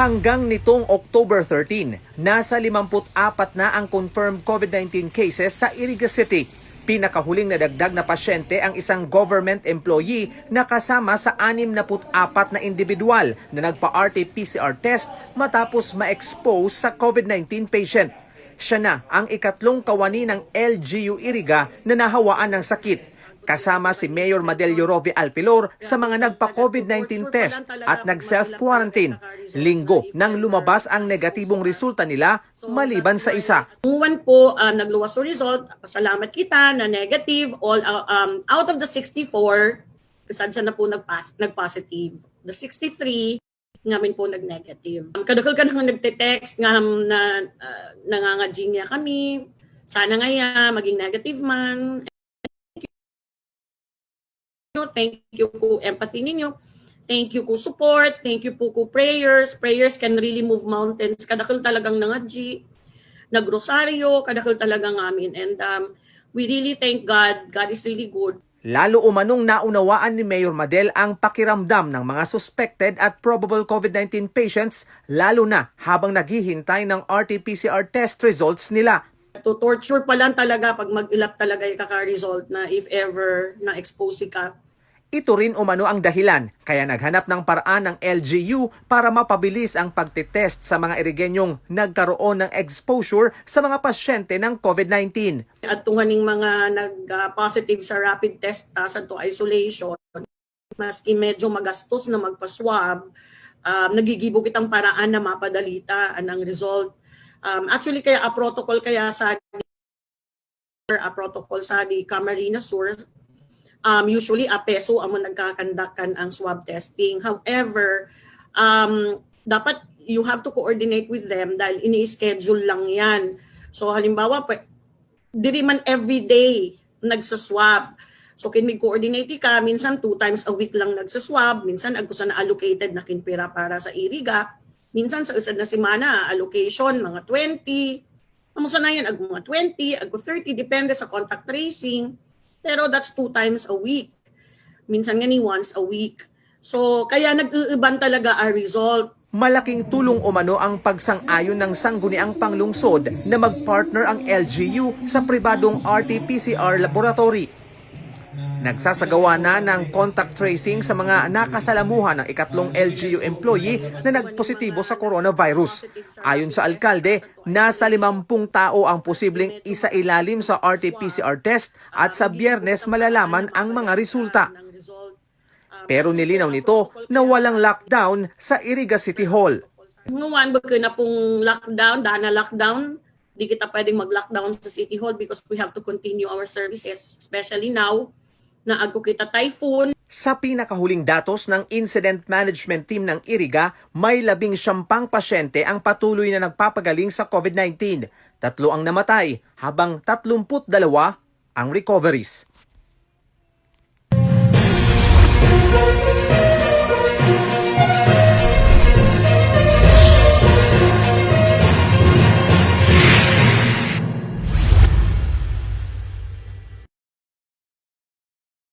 Hanggang nitong October 13, nasa 54 na ang confirmed COVID-19 cases sa Iriga City. Pinakahuling nadagdag na pasyente ang isang government employee na kasama sa 64 na individual na nagpa-RT-PCR test matapos ma-expose sa COVID-19 patient. Siya na ang ikatlong kawani ng LGU Iriga na nahawaan ng sakit. Kasama si Mayor Madelio Rovi Alpilor sa mga nagpa-COVID-19 test at nag-self-quarantine. Linggo nang lumabas ang negatibong resulta nila maliban sa isa. One po, nagluwas yung result. Salamat kita na negative. Out of the 64, saan na po nag-positive. The 63, ngamin po nag-negative. Kadakal ka nang nagte-text nga na nangangadjing niya kami. Sana nga maging negative man. Thank you po empathy ninyo. Thank you po support. Thank you po prayers. Prayers can really move mountains. Kadakal talagang nangadji, nagrosaryo, kadakal talagang amin. And we really thank God. God is really good. Lalo umanong naunawaan ni Mayor Madel ang pakiramdam ng mga suspected at probable COVID-19 patients, lalo na habang naghihintay ng RT-PCR test results nila. To torture pa lang talaga pag mag-ilap talaga yung kaka-result na if ever na-expose ka. Ito rin umano ang dahilan kaya naghanap ng paraan ng LGU para mapabilis ang pagtitest sa mga Irigenyong nagkaroon ng exposure sa mga pasyente ng COVID-19. At tunganing mga nag-positive sa rapid test sa to isolation, maski medyo magastos na magpa-swab, nagigibog itang paraan na mapadalita ang result. Actually, kaya a protocol sa di Camarines Sur, usually a peso ang nagkakandakan ang swab testing. However, dapat you have to coordinate with them dahil ini-schedule lang yan. So halimbawa, diri man everyday nagsaswab. So kinig-coordinate ka, minsan 2 times a week lang nagsaswab, minsan agkusa na allocated na kinpira para sa Iriga, minsan sa isa na semana allocation mga 20. Amusa na yan, mga 20, 30, depende sa contact tracing. Pero that's 2 times a week. Minsan nga ni once a week. So, kaya nag-iiban talaga ang result. Malaking tulong umano ang pagsang-ayon ng sangguniang panglungsod na mag-partner ang LGU sa pribadong RT-PCR laboratory. Nagsasagawa na ng contact tracing sa mga nakasalamuhan ng ikatlong LGU employee na nagpositibo sa coronavirus. Ayon sa alkalde, nasa 50 tao ang posibleng isailalim sa RT-PCR test at sa Biyernes malalaman ang mga resulta. Pero nilinaw nito na walang lockdown sa Iriga City Hall. Ngayon, bakit na pong lockdown, dahil lockdown, di kita pwedeng mag-lockdown sa City Hall because we have to continue our services, especially now na agko kita typhoon. Sa pinakahuling datos ng Incident Management Team ng Iriga, may 19 pasyente ang patuloy na nagpapagaling sa COVID-19. 3 ang namatay, habang 32 ang recoveries.